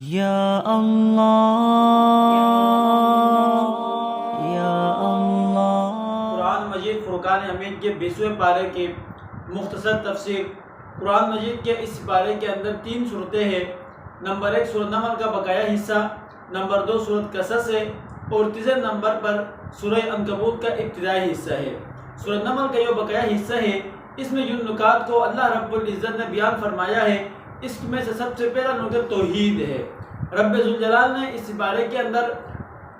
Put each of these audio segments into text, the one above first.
یا اللہ یا اللہ۔ قرآن مجید فرقان حمید کے 20ویں پارے کی مختصر تفسیر۔ قرآن مجید کے اس پارے کے اندر 3 صورتیں ہیں۔ نمبر 1 سورۃ نمل کا بقایا حصہ، نمبر 2 سورۃ قصص ہے، اور تیسرے نمبر پر سورہ عنکبوت کا ابتدائی حصہ ہے۔ سورۃ نمل کا جو بقایا حصہ ہے، اس میں جن نکات کو اللہ رب العزت نے بیان فرمایا ہے، اس میں سے سب سے پہلا نقطہ توحید ہے۔ رب ذوالجلال نے اس بارے کے اندر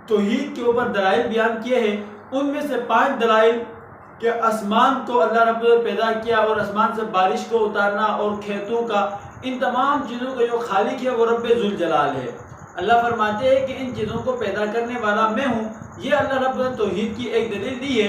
توحید کے اوپر دلائل بیان کیے ہیں۔ ان میں سے 5 دلائل کہ آسمان کو اللہ رب نے پیدا کیا اور آسمان سے بارش کو اتارنا اور کھیتوں کا، ان تمام چیزوں کا جو خالق ہے وہ رب ذوالجلال ہے۔ اللہ فرماتے ہیں کہ ان چیزوں کو پیدا کرنے والا میں ہوں۔ یہ اللہ رب نے توحید کی ایک دلیل دی ہے۔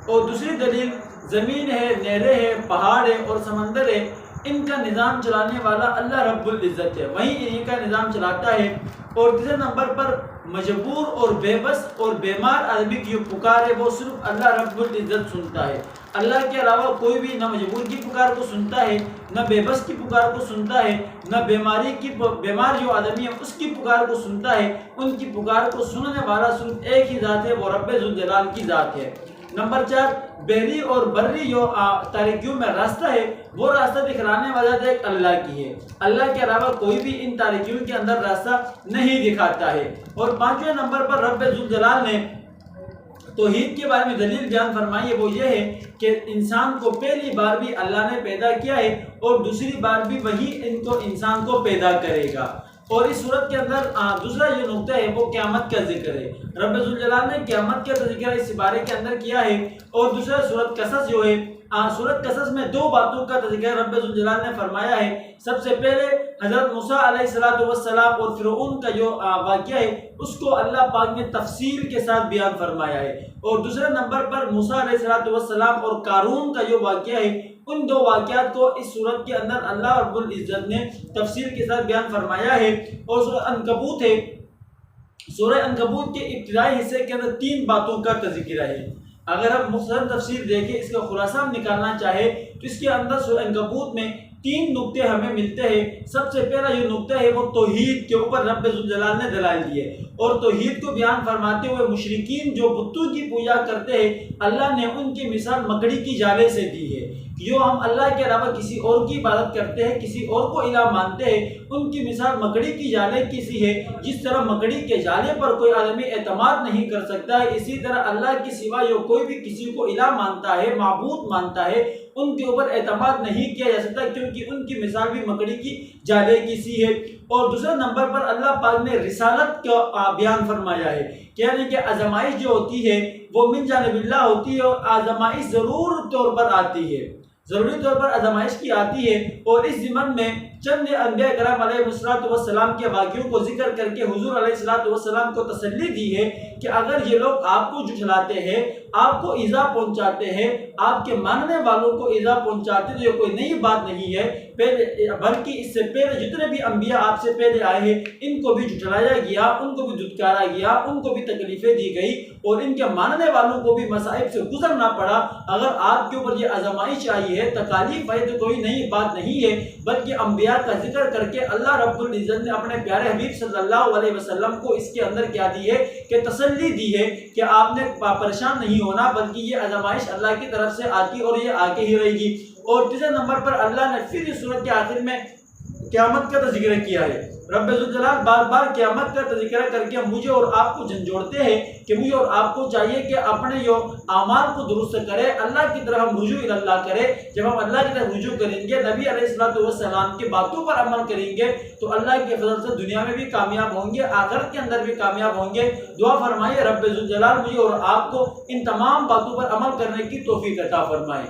اور دوسری دلیل زمین ہے، نہریں ہیں، پہاڑ ہے اور سمندر ہے، ان کا نظام چلانے والا اللہ رب العزت ہے، وہیں انہی کا نظام چلاتا ہے۔ اور تیسرے نمبر پر مجبور اور بے بس اور بیمار آدمی کی جو پکار ہے وہ صرف اللہ رب العزت سنتا ہے۔ اللہ کے علاوہ کوئی بھی نہ مجبور کی پکار کو سنتا ہے، نہ بے بس کی پکار کو سنتا ہے، نہ بیمار جو آدمی ہے اس کی پکار کو سنتا ہے۔ ان کی پکار کو سننے والا صرف ایک ہی ذات ہے، وہ رب ذوالجلال کی ذات ہے۔ نمبر 4 بحری اور بری جو تاریکیوں میں راستہ ہے، وہ راستہ دکھلانے والا ایک اللہ کی ہے۔ اللہ کے علاوہ کوئی بھی ان تاریکیوں کے اندر راستہ نہیں دکھاتا ہے۔ اور 5ویں نمبر پر رب ذوالجلال نے توحید کے بارے میں دلیل بیان فرمائی ہے، وہ یہ ہے کہ انسان کو پہلی بار بھی اللہ نے پیدا کیا ہے اور دوسری بار بھی وہی انسان کو پیدا کرے گا۔ اور اس صورت کے اندر دوسرا جو نقطہ ہے وہ قیامت کا ذکر ہے۔ رب ذوالجلال نے قیامت کا ذکر اس بارے کے اندر کیا ہے۔ اور دوسرا سورۃ قصص جو ہے، سورۃ قصص میں 2 باتوں کا ذکر رب ذوالجلال نے فرمایا ہے۔ سب سے پہلے حضرت موسیٰ علیہ السلام اور فرعون کا جو واقعہ ہے اس کو اللہ پاک نے تفصیل کے ساتھ بیان فرمایا ہے۔ اور دوسرے نمبر پر موسیٰ علیہ السلام اور قارون کا جو واقعہ ہے، ان 2 واقعات کو اس صورت کے اندر اللہ رب العزت نے تفصیل کے ساتھ بیان فرمایا ہے۔ اور سورہ عنکبوت ہے، سورہ عنکبوت کے ابتدائی حصے کے اندر 3 باتوں کا تذکرہ ہے۔ اگر ہم مختصر تفسیر دیکھیں، اس کا خلاصہ ہم نکالنا چاہے تو اس کے اندر سورہ عنکبوت میں 3 نقطے ہمیں ملتے ہیں۔ سب سے پہلا جو نقطہ ہے وہ توحید کے اوپر رب ذوالجلال نے دلائل دیے، اور توحید کو بیان فرماتے ہوئے مشرکین جو بتوں کی پوجا کرتے ہیں، اللہ نے ان کی مثال مکڑی کی جالے سے دی ہے۔ جو ہم اللہ کے علاوہ کسی اور کی عبادت کرتے ہیں، کسی اور کو الہ مانتے ہیں، ان کی مثال مکڑی کی جالے کی سی ہے۔ جس طرح مکڑی کے جالے پر کوئی آدمی اعتماد نہیں کر سکتا ہے، اسی طرح اللہ کے سوا جو کوئی بھی کسی کو الہ مانتا ہے، معبود مانتا ہے، ان کے اوپر اعتماد نہیں کیا جا سکتا، کیونکہ ان کی مثال بھی مکڑی کی جالے کی سی ہے۔ اور دوسرے نمبر پر اللہ پاک نے رسالت کا بیان فرمایا ہے، یعنی کہ آزمائش جو ہوتی ہے وہ من جانب اللہ ہوتی ہے، اور آزمائش ضرور طور پر آتی ہے، ضروری طور پر آزمائش کی آتی ہے۔ اور اس ضمن میں چند انبیاء کرام علیہ السلام کے واقعوں کو ذکر کر کے حضور علیہ السلام کو تسلی دی ہے کہ اگر یہ لوگ آپ کو جھٹلاتے ہیں، آپ کو ایذا پہنچاتے ہیں، آپ کے ماننے والوں کو ایذا پہنچاتے ہیں، تو یہ کوئی نئی بات نہیں ہے، بلکہ اس سے پہلے جتنے بھی انبیاء آپ سے پہلے آئے ہیں ان کو بھی جھٹلایا گیا، ان کو بھی دھتکارا گیا، ان کو بھی تکلیفیں دی گئی، اور ان کے ماننے والوں کو بھی مصائب سے گزرنا پڑا۔ اگر آپ کے اوپر یہ آزمائش آئی ہے، تکالیف آئی، تو کوئی نئی بات نہیں ہے، بلکہ انبیاء کا ذکر کر کے اللہ رب العزت نے اپنے پیارے حبیب صلی اللہ علیہ وسلم کو اس کے اندر کیا دی ہے کہ تسلی دی ہے کہ آپ نے پریشان نہیں ہونا، بلکہ یہ آزمائش اللہ کی طرف سے آتی اور یہ آگے ہی رہے گی۔ اور تیسرے نمبر پر اللہ نے پھر اس سورت کے آخر میں قیامت کا تذکرہ کیا ہے۔ رب ذوالجلال بار بار قیامت کا تذکرہ کر کے مجھے اور آپ کو جھنجھوڑتے ہیں کہ مجھے اور آپ کو چاہیے کہ اپنے جو اعمال کو درست کرے، اللہ کی طرف ہم رجوع اللہ کرے۔ جب ہم اللہ کی طرف رجوع کریں گے، نبی علیہ السلام کی باتوں پر عمل کریں گے، تو اللہ کے فضل سے دنیا میں بھی کامیاب ہوں گے، آخرت کے اندر بھی کامیاب ہوں گے۔ دعا فرمائیے رب ذوالجلال مجھے اور آپ کو ان تمام باتوں پر عمل کرنے کی توفیق عطا فرمائے۔